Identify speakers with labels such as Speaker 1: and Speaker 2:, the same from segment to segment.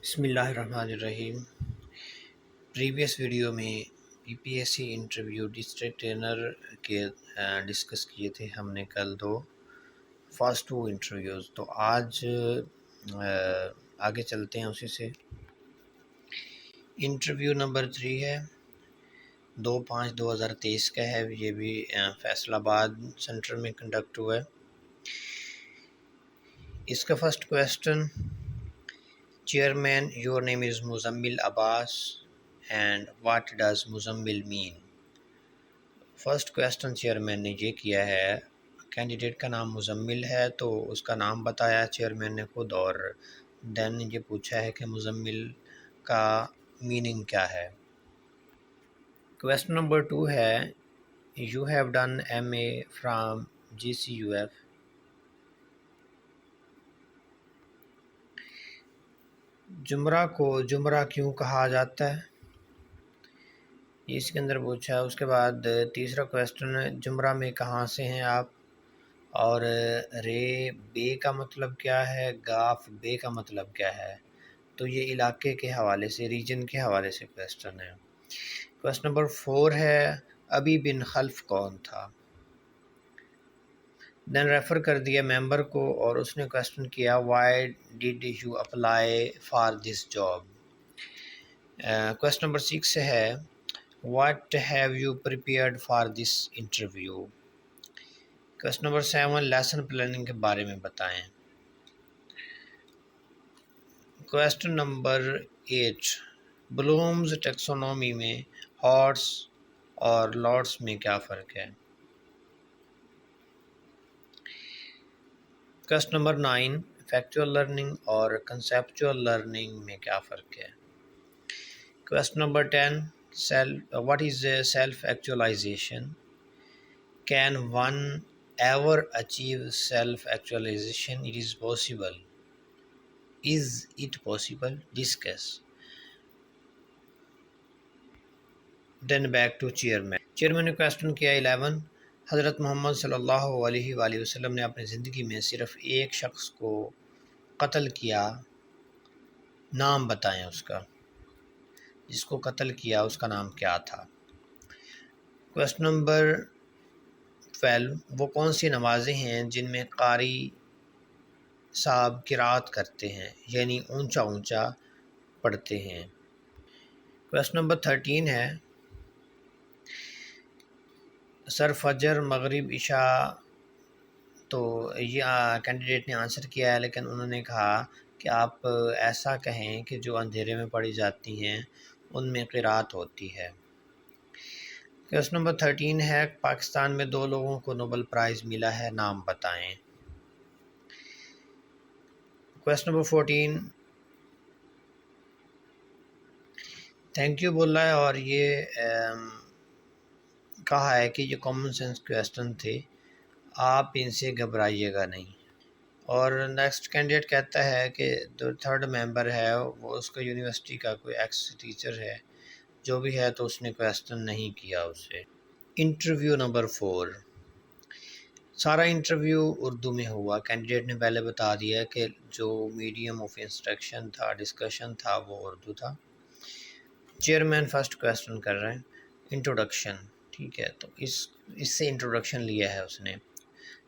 Speaker 1: بسم اللہ الرحمن الرحیم۔ پریویس ویڈیو میں P P S C interview district trainer کے ڈسکس کیے تھے ہم نے کل فرسٹ 2 انٹرویوز۔ تو آج آگے چلتے ہیں اسی سے۔ انٹرویو نمبر 3 ہے، 2/5/2023 کا ہے، یہ بھی فیصل آباد سینٹر میں کنڈکٹ ہوا ہے۔ اس کا first question: Chairman, your name is Muzammil Abbas and what does Muzammil mean؟ First question chairman نے یہ کیا ہے، کینڈیڈیٹ کا نام مزمل ہے تو اس کا نام بتایا چیئرمین نے خود، اور دین یہ پوچھا ہے کہ مزمل کا میننگ کیا ہے۔ کویسچن نمبر 2 ہے، you have done MA from GCUF۔ جمرہ کو جمرہ کیوں کہا جاتا ہے، اس کے اندر پوچھا ہے۔ اس کے بعد تیسرا کویسچن، جمرہ میں کہاں سے ہیں آپ، اور رے بے کا مطلب کیا ہے، گاف بے کا مطلب کیا ہے۔ تو یہ علاقے کے حوالے سے، ریجن کے حوالے سے کویسچن ہے۔ کویسچن نمبر 4 ہے، ابی بن خلف کون تھا۔ دین ریفر کر دیا ممبر کو، اور اس نے کویسچن کیا، why did you apply for this job. Question number 6 ہے، what have you prepared for this interview. Question number 7، lesson planning کے بارے میں بتائیں۔ کویسچن نمبر 8، بلومز ٹیکسونومی میں ہارٹس اور لاٹس میں کیا فرق ہے۔ کویسچن نمبر 9، فیکچوئل لرننگ اور کنسیپچوئل لرننگ میں کیا فرق ہے۔ Question number 10، what is self-actualization؟ Can one ever achieve self-actualization؟ It is possible. Is it possible؟ Discuss. Then back to chairman. Chairman نے کویسچن کیا 11، حضرت محمد صلی اللہ علیہ وآلہ وسلم نے اپنی زندگی میں صرف ایک شخص کو قتل کیا، نام بتائیں اس کا، جس کو قتل کیا اس کا نام کیا تھا۔ کویسچن نمبر 12، وہ کون سی نمازیں ہیں جن میں قاری صاحب قرات کرتے ہیں، یعنی اونچا اونچا پڑھتے ہیں۔ کویسچن نمبر 13 ہے، سر فجر مغرب عشاء، تو یہ کینڈیڈیٹ نے آنسر کیا ہے، لیکن انہوں نے کہا کہ آپ ایسا کہیں کہ جو اندھیرے میں پڑھی جاتی ہیں ان میں قرات ہوتی ہے۔ کویسچن نمبر 13 ہے، پاکستان میں 2 لوگوں کو نوبل پرائز ملا ہے، نام بتائیں۔ کویسچن نمبر 14، تھینک یو بولا ہے، اور یہ کہا ہے کہ یہ کامن سینس کویسچن تھے، آپ ان سے گھبرائیے گا نہیں۔ اور نیکسٹ کینڈیڈیٹ کہتا ہے کہ جو 3rd ممبر ہے وہ اس کا یونیورسٹی کا کوئی ایکس ٹیچر ہے، جو بھی ہے، تو اس نے کویسچن نہیں کیا اسے۔ انٹرویو نمبر 4، سارا انٹرویو اردو میں ہوا۔ کینڈیڈیٹ نے پہلے بتا دیا کہ جو میڈیم آف انسٹرکشن تھا، ڈسکشن تھا، وہ اردو تھا۔ چیئرمین فرسٹ کویسچن کر رہے ہیں، انٹروڈکشن، ٹھیک ہے، تو اس سے انٹروڈکشن لیا ہے اس نے۔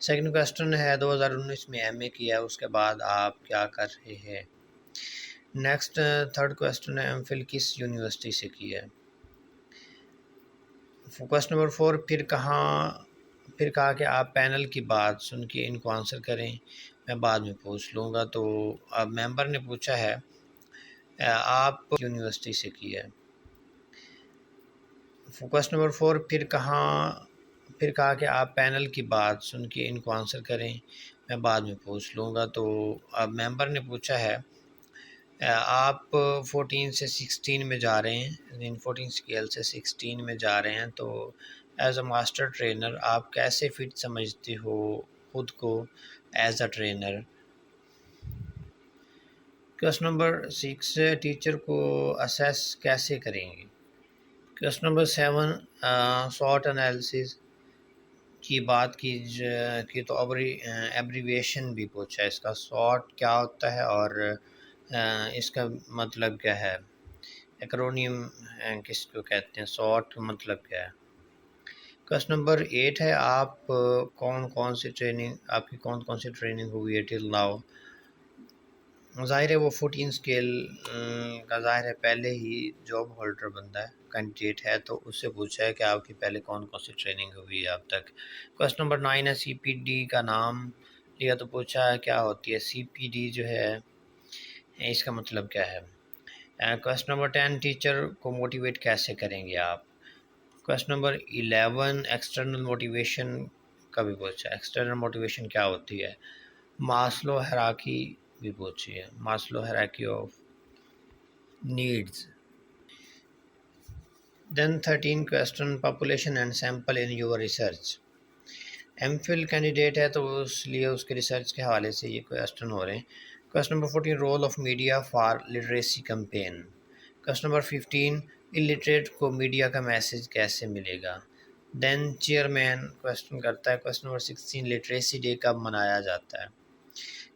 Speaker 1: سیکنڈ کویسچن ہے، 2019 میں MA کیا ہے، اس کے بعد آپ کیا کر رہے ہیں۔ نیکسٹ 3rd کویسچن ہے، MPhil کس یونیورسٹی سے کی ہے۔ کویسچن نمبر 4، پھر کہا کہ آپ پینل کی بات سن کے ان کو آنسر کریں، میں بعد میں پوچھ لوں گا۔ تو اب ممبر نے پوچھا ہے آپ یونیورسٹی سے کی ہے۔ کویسچن نمبر 4، پھر کہا کہ آپ پینل کی بات سن کے ان کو آنسر کریں، میں بعد میں پوچھ لوں گا۔ تو اب ممبر نے پوچھا ہے آپ 14 سے 16 میں جا رہے ہیں، 14 اسکیل سے 16 میں جا رہے ہیں، تو ایز اے ماسٹر ٹرینر آپ کیسے فٹ سمجھتے ہو خود کو as a trainer. Question number 6، teacher کو اسیس کیسے کریں گے۔ کویسچن نمبر 7، SWOT انالیسز کی بات کی تو ایبریویشن بھی پوچھا ہے اس کا، SWOT کیا ہوتا ہے اور اس کا مطلب کیا ہے، ایکرونیم کس کو کہتے ہیں، سارٹ کا مطلب کیا ہے۔ کویسچن نمبر 8 ہے، آپ کون سی ٹریننگ، آپ کی کون سی ٹریننگ ہوئی ہے ٹل ناؤ۔ ظاہر ہے وہ 14 اسکیل کا ظاہر ہے پہلے ہی جاب ہولڈر بندہ ہے، کینڈیڈیٹ ہے، تو اس سے پوچھا ہے کہ آپ کی پہلے کون سی ٹریننگ ہوئی ہے اب تک۔ کویسچن نمبر 9 ہے، سی پی ڈی کا نام لیا تو پوچھا ہے کیا ہوتی ہے سی پی ڈی جو ہے، اس کا مطلب کیا ہے۔ کویسچن نمبر 10، ٹیچر کو موٹیویٹ کیسے کریں گے آپ۔ کویسچن نمبر 11، ایکسٹرنل موٹیویشن کا بھی پوچھا ہے، ایکسٹرنل موٹیویشن کیا ہوتی ہے۔ ماسلو ہیراکی بھی پوچھی ہے، Maslow hierarchy of needs. Then 13 question, population and sample in your research. M Phil candidate ہے تو اس لیے اس کے ریسرچ کے حوالے سے یہ کویسچن ہو رہے ہیں۔ Question number 14، role of media for literacy campaign. Question number 15، illiterate کو میڈیا کا میسج کیسے ملے گا۔ دین چیئرمین کویسچن کرتا ہے، کویسچن نمبر 16، لٹریسی ڈے کب منایا جاتا ہے۔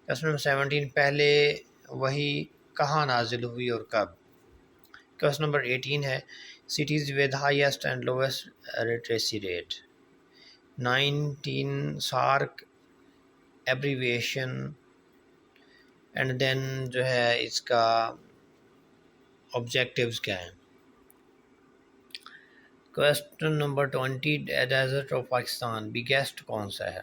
Speaker 1: کویسچن نمبر 17، پہلے وہی کہاں نازل ہوئی اور کب۔ کویسچن نمبر 18 ہے، cities with highest and lowest literacy rate. 19 SAARC abbreviation, and then جو ہے اس کا آبجیکٹیوز کیا ہیں۔ Question number 20، desert of Pakistan biggest کون سا ہے۔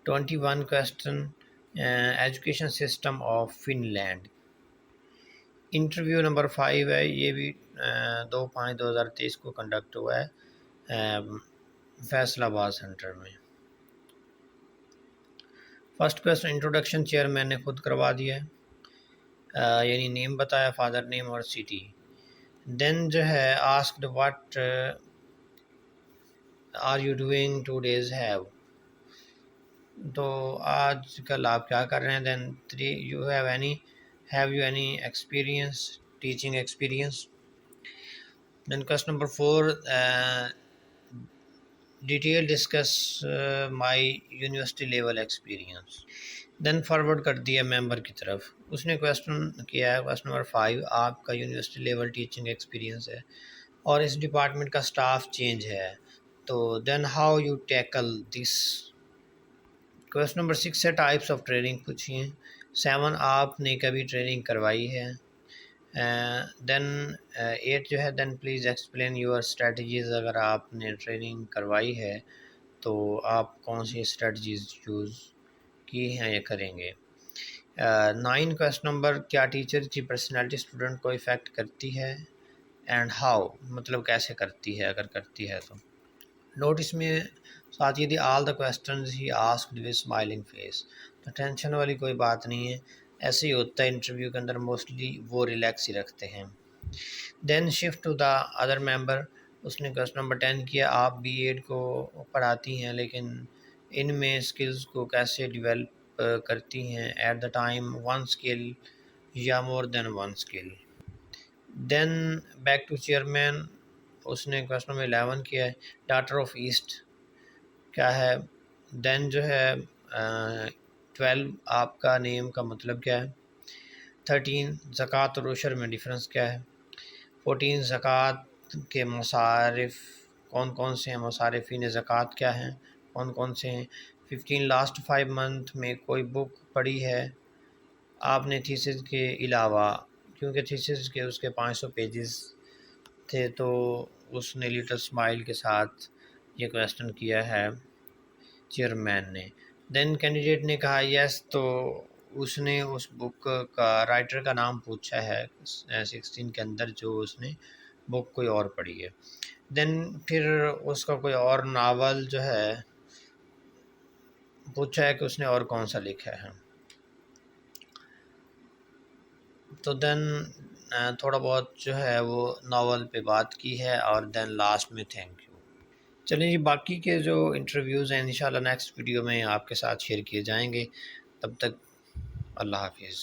Speaker 1: 21 question, education system of Finland. Interview number 5 ہے، یہ بھی 2/5/2023 کو کنڈکٹ ہوا ہے فیصل آباد سینٹر میں۔ فرسٹ کویسچن، انٹروڈکشن چیئرمین نے خود کروا دیا ہے، یعنی نیم بتایا، فادر نیم اور سٹی۔ دین جو ہے asked what are you doing to days have, تو آج کل آپ کیا کر رہے ہیں۔ Then 3، have you any experience, teaching experience. Then question number 4، detail discuss my university level experience. Then forward کر دیا ممبر کی طرف، اس نے کویسچن کیا ہے، کویسچن نمبر 5، آپ کا یونیورسٹی لیول ٹیچنگ ایکسپیرئنس ہے اور اس ڈپارٹمنٹ کا سٹاف چینج ہے، تو then how you tackle this. Question number 6 ہے، ٹائپس آف ٹریننگ پوچھی ہیں۔ 7، آپ نے کبھی ٹریننگ کروائی ہے۔ دین 8 جو ہے، then please explain your strategies, اگر آپ نے ٹریننگ کروائی ہے تو آپ کون سی اسٹریٹجیز یوز کی ہیں یا کریں گے۔ 9 کویسچن نمبر، کیا ٹیچر کی پرسنالٹی اسٹوڈنٹ کو افیکٹ کرتی ہے، اینڈ ہاؤ، مطلب کیسے کرتی ہے اگر کرتی ہے تو۔ نوٹس میں ساتھ یہ the all the questions he asked with smiling face, تو ٹینشن والی کوئی بات نہیں ہے، ایسے ہی ہوتا ہے انٹرویو کے اندر، موسٹلی وہ ریلیکس ہی رکھتے ہیں۔ دین shift to the other member, اس نے کویسچن نمبر 10 کیا، آپ بی ایڈ کو پڑھاتی ہیں لیکن ان میں اسکلز کو کیسے ڈیولپ کرتی ہیں، ایٹ دا ٹائم 1 اسکل یا more than 1 skill. Then back to chairman, اس نے کویسچن نمبر 11 کیا ہے، ڈاٹر آف ایسٹ کیا ہے۔ دین جو ہے 12، آپ کا نیم کا مطلب کیا ہے۔ 13، زکوٰۃ اور عشر میں ڈفرینس کیا ہے۔ 14، زکوٰۃ کے مصارف کون سے ہیں، مصارفین زکوٰۃ کیا ہیں، کون سے ہیں۔ 15، لاسٹ 5 منتھ میں کوئی بک پڑھی ہے آپ نے تھیسس کے علاوہ، کیونکہ تھیسس کے اس کے 500 پیجز تھے تو اس نے لٹل اسمائل کے ساتھ یہ کویسچن کیا ہے چیئرمین نے۔ دین کینڈیڈیٹ نے کہا یس، تو اس نے اس بک کا رائٹر کا نام پوچھا ہے 16 کے اندر، جو اس نے بک کوئی اور پڑھی ہے۔ دین پھر اس کا کوئی اور ناول جو ہے پوچھا ہے کہ اس نے اور کون سا لکھا ہے، تو دین تھوڑا بہت جو ہے وہ ناول پہ بات کی ہے، اور دین لاسٹ میں تھینک یو۔ چلیں جی، باقی کے جو انٹرویوز ہیں انشاءاللہ نیکسٹ ویڈیو میں آپ کے ساتھ شیئر کیے جائیں گے، تب تک اللہ حافظ۔